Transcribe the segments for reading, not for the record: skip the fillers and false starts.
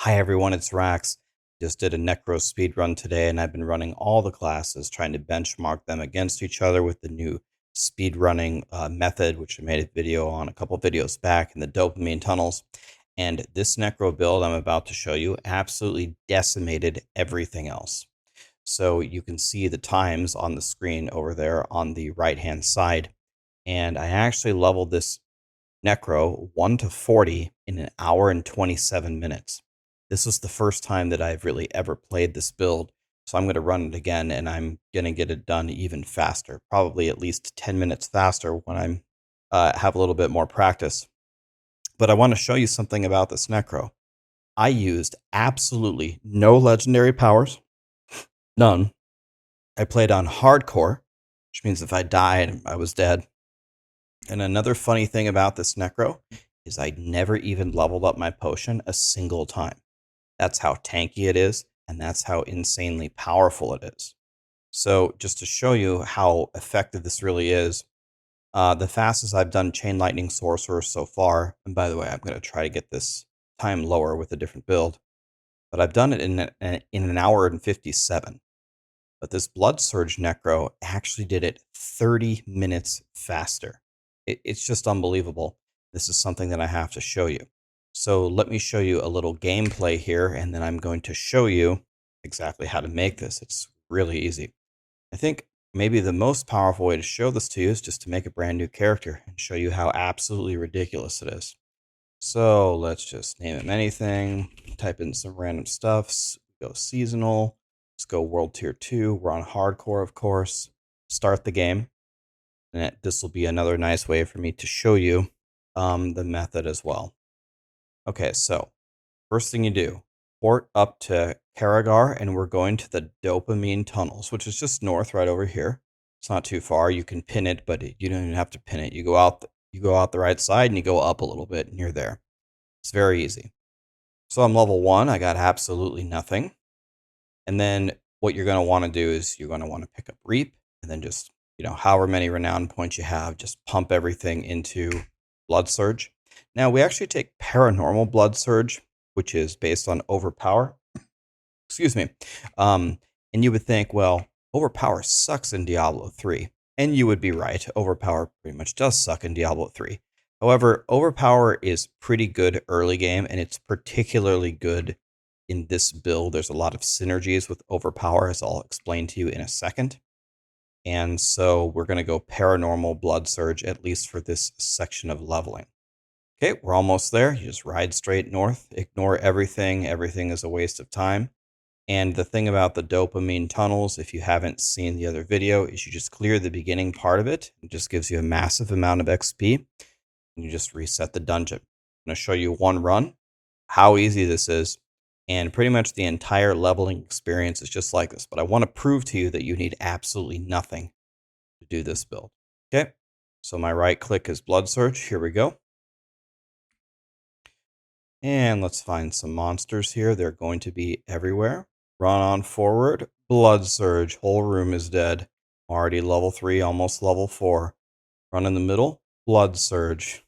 Hi everyone, it's Rax. Just did a Necro speedrun today, and I've been running all the classes, trying to benchmark them against each other with the new speedrunning method, which I made a video on a couple videos back in the dopamine tunnels. And this Necro build I'm about to show you absolutely decimated everything else. So you can see the times on the screen over there on the right-hand side. And I actually leveled this Necro 1 to 40 in an hour and 27 minutes. This was the first time that I've really ever played this build, so I'm going to run it again and I'm going to get it done even faster, probably at least 10 minutes faster when I'm have a little bit more practice. But I want to show you something about this Necro. I used absolutely no legendary powers, none. I played on hardcore, which means if I died, I was dead. And another funny thing about this Necro is I never even leveled up my potion a single time. That's how tanky it is, and that's how insanely powerful it is. So just to show you how effective this really is, the fastest I've done Chain Lightning Sorcerer so far, and by the way, I'm going to try to get this time lower with a different build, but I've done it in an hour and 57. But this Blood Surge Necro actually did it 30 minutes faster. It's just unbelievable. This is something that I have to show you. So let me show you a little gameplay here, and then I'm going to show you exactly how to make this. It's really easy. I think maybe the most powerful way to show this to you is just to make a brand new character and show you how absolutely ridiculous it is. So let's just name him anything, type in some random stuffs, go seasonal, let's go world tier 2, we're on hardcore of course, start the game, and this will be another nice way for me to show you the method as well. Okay, so first thing you do, port up to Karagar, and we're going to the dopamine tunnels, which is just north right over here. It's not too far. You can pin it, but you don't even have to pin it. You go out the right side and you go up a little bit and you're there. It's very easy. So I'm level 1. I got absolutely nothing. And then what you're going to want to do is you're going to want to pick up Reap, and then just, however many renown points you have, just pump everything into Blood Surge. Now, we actually take Paranormal Blood Surge, which is based on Overpower. Excuse me. And you would think, well, Overpower sucks in Diablo 3. And you would be right. Overpower pretty much does suck in Diablo 3. However, Overpower is pretty good early game, and it's particularly good in this build. There's a lot of synergies with Overpower, as I'll explain to you in a second. And so we're going to go Paranormal Blood Surge, at least for this section of leveling. Okay, we're almost there. You just ride straight north, ignore everything. Everything is a waste of time. And the thing about the dopamine tunnels, if you haven't seen the other video, is you just clear the beginning part of it. It just gives you a massive amount of XP. And you just reset the dungeon. I'm going to show you one run, how easy this is. And pretty much the entire leveling experience is just like this. But I want to prove to you that you need absolutely nothing to do this build. Okay, so my right click is Blood Surge. Here we go. And let's find some monsters here. They're going to be everywhere. Run on forward. Blood Surge. Whole room is dead. Already level 3, almost level 4. Run in the middle. Blood Surge.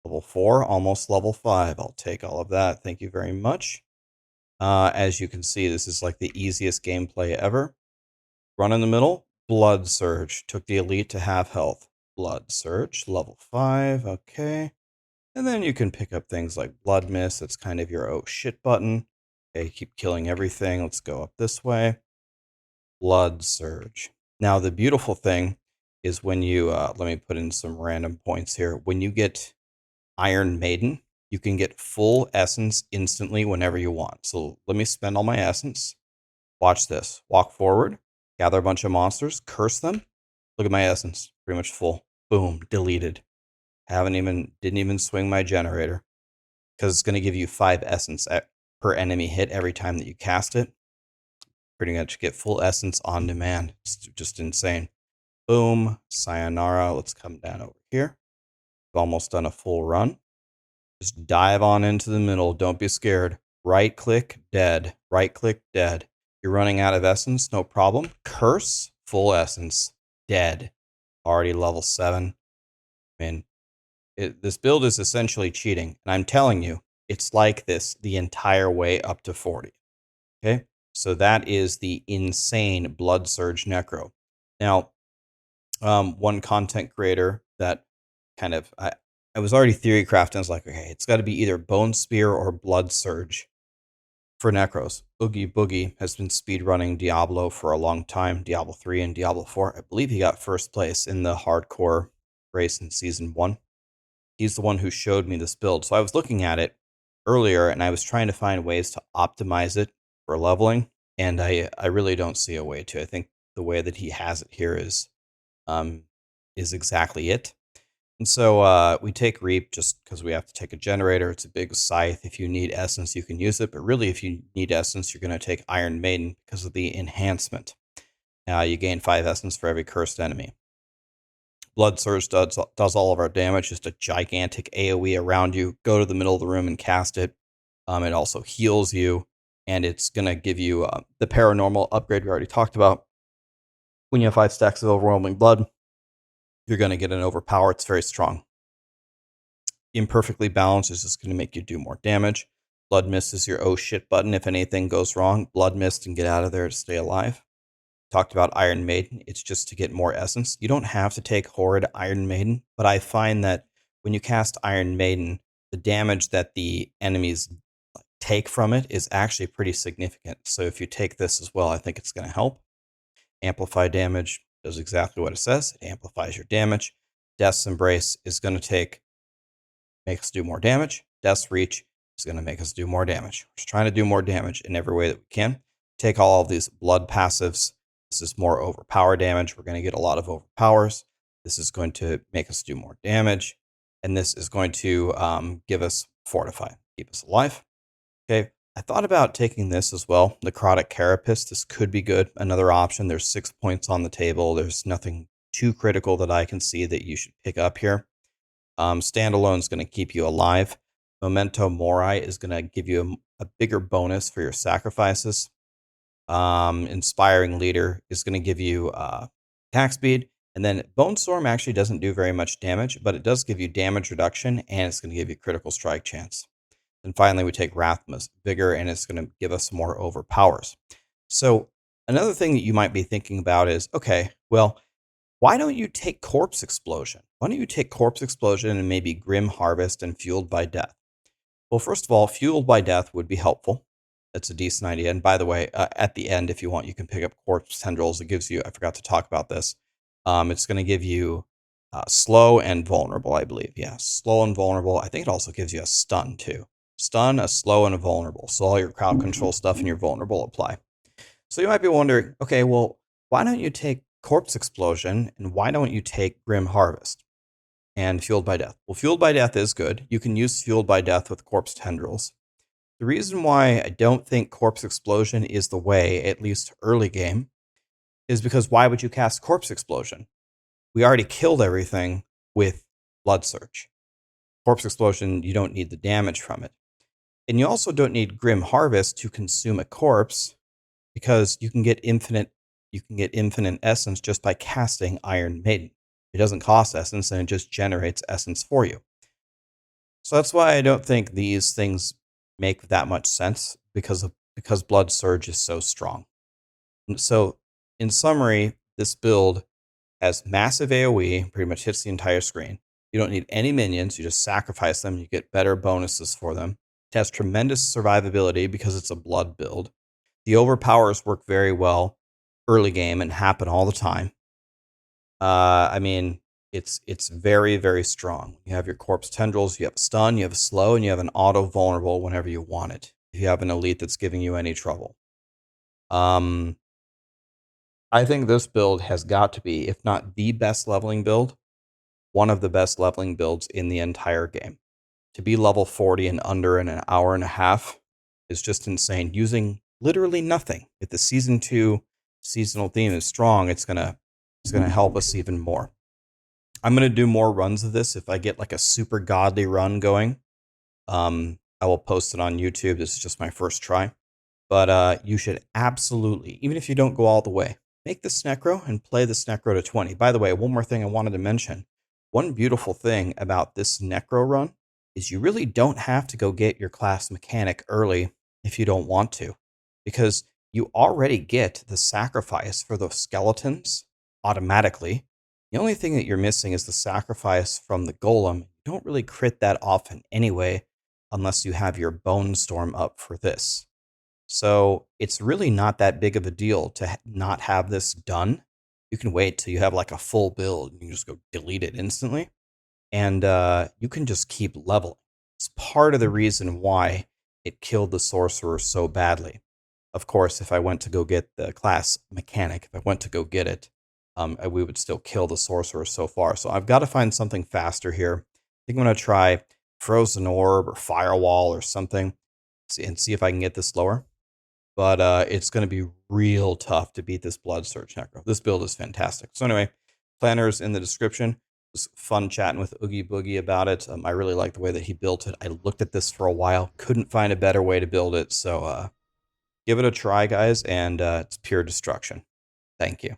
Level 4, almost level 5. I'll take all of that. Thank you very much. As you can see, this is like the easiest gameplay ever. Run in the middle. Blood Surge. Took the elite to half health. Blood Surge. Level 5. Okay. And then you can pick up things like Blood Mist. That's kind of your oh shit button. Okay, keep killing everything. Let's go up this way. Blood Surge. Now, the beautiful thing is when you, let me put in some random points here. When you get Iron Maiden, you can get full essence instantly whenever you want. So let me spend all my essence. Watch this. Walk forward, gather a bunch of monsters, curse them. Look at my essence. Pretty much full. Boom, deleted. Didn't even swing my generator, because it's going to give you 5 essence per enemy hit every time that you cast it. Pretty much get full essence on demand. It's just insane. Boom, sayonara. Let's come down over here. We've almost done a full run. Just dive on into the middle. Don't be scared. Right click, dead. Right click, dead. You're running out of essence, no problem. Curse, full essence, dead. Already level 7. I mean, this build is essentially cheating, and I'm telling you, it's like this the entire way up to 40. Okay, so that is the insane Blood Surge Necro. Now, one content creator that kind of I was already theory crafting. I was like, okay, it's got to be either Bone Spear or Blood Surge for Necros. Oogie Boogie has been speedrunning Diablo for a long time, Diablo 3 and Diablo 4. I believe he got first place in the hardcore race in season 1. He's the one who showed me this build. So I was looking at it earlier and I was trying to find ways to optimize it for leveling, and I really don't see a way to. I think the way that he has it here is exactly it. And so we take Reap just because we have to take a generator. It's a big scythe. If you need essence, you can use it. But really, if you need essence, you're going to take Iron Maiden because of the enhancement. You gain 5 essence for every cursed enemy. Blood Surge does all of our damage. Just a gigantic AoE around you. Go to the middle of the room and cast it. It also heals you. And it's going to give you the paranormal upgrade we already talked about. When you have 5 stacks of Overwhelming Blood, you're going to get an overpower. It's very strong. Imperfectly balanced is just going to make you do more damage. Blood Mist is your oh shit button if anything goes wrong. Blood Mist and get out of there to stay alive. Talked about Iron Maiden. It's just to get more essence. You don't have to take Horrid Iron Maiden, but I find that when you cast Iron Maiden, the damage that the enemies take from it is actually pretty significant. So if you take this as well, I think it's going to help. Amplify damage does exactly what it says. It amplifies your damage. Death's Embrace is going to make us do more damage. Death's Reach is going to make us do more damage. We're just trying to do more damage in every way that we can. Take all of these blood passives. This is more overpower damage. We're going to get a lot of overpowers. This is going to make us do more damage. And this is going to give us Fortify, keep us alive. Okay, I thought about taking this as well. Necrotic Carapace. This could be good. Another option. There's 6 points on the table. There's nothing too critical that I can see that you should pick up here. Standalone is going to keep you alive. Memento Mori is going to give you a bigger bonus for your sacrifices. Inspiring Leader is going to give you attack speed. And then Bone Storm actually doesn't do very much damage, but it does give you damage reduction, and it's going to give you critical strike chance. And finally, we take Rathma's Vigor, and it's going to give us more overpowers. So another thing that you might be thinking about is, okay, well, why don't you take Corpse Explosion? Why don't you take Corpse Explosion and maybe Grim Harvest and Fueled by Death? Well, first of all, Fueled by Death would be helpful. That's a decent idea. And by the way, at the end, if you want, you can pick up Corpse Tendrils. It gives you, I forgot to talk about this. It's going to give you slow and vulnerable, I believe. Yeah, slow and vulnerable. I think it also gives you a stun too. Stun, a slow, and a vulnerable. So all your crowd control stuff and your vulnerable apply. So you might be wondering, okay, well, why don't you take Corpse Explosion and why don't you take Grim Harvest and Fueled by Death? Well, Fueled by Death is good. You can use Fueled by Death with Corpse Tendrils. The reason why I don't think Corpse Explosion is the way, at least early game, is because why would you cast Corpse Explosion? We already killed everything with Blood Surge. Corpse Explosion, you don't need the damage from it. And you also don't need Grim Harvest to consume a corpse because you can get infinite essence just by casting Iron Maiden. It doesn't cost essence and it just generates essence for you. So that's why I don't think these things make that much sense because Blood Surge is so strong. And so in summary, this build has massive AoE, pretty much hits the entire screen. You don't need any minions, you just sacrifice them, you get better bonuses for them. It has tremendous survivability because it's a blood build. The overpowers work very well early game and happen all the time. I mean, it's very, very strong. You have your Corpse Tendrils, you have a stun, you have a slow, and you have an auto vulnerable whenever you want it. If you have an elite that's giving you any trouble. I think this build has got to be, if not the best leveling build, one of the best leveling builds in the entire game. To be level 40 and under in an hour and a half is just insane. Using literally nothing. If the season 2 seasonal theme is strong, it's gonna help us even more. I'm gonna do more runs of this if I get like a super godly run going. I will post it on YouTube. This is just my first try. But you should absolutely, even if you don't go all the way, make this Necro and play this Necro to 20. By the way, one more thing I wanted to mention. One beautiful thing about this Necro run is you really don't have to go get your class mechanic early if you don't want to, because you already get the sacrifice for those skeletons automatically. The only thing that you're missing is the sacrifice from the golem. You don't really crit that often anyway, unless you have your bone storm up for this. So it's really not that big of a deal to not have this done. You can wait till you have like a full build. You can just go delete it instantly, and you can just keep leveling. It's part of the reason why it killed the sorcerer so badly. Of course, if I went to go get the class mechanic, if I went to go get it, we would still kill the sorcerer so far. So I've got to find something faster here. I think I'm going to try Frozen Orb or Firewall or something, and see if I can get this lower. But it's going to be real tough to beat this Blood Surge Necro. This build is fantastic. So anyway, planners in the description. It was fun chatting with Oogie Boogie about it. I really like the way that he built it. I looked at this for a while, couldn't find a better way to build it. So give it a try, guys, and it's pure destruction. Thank you.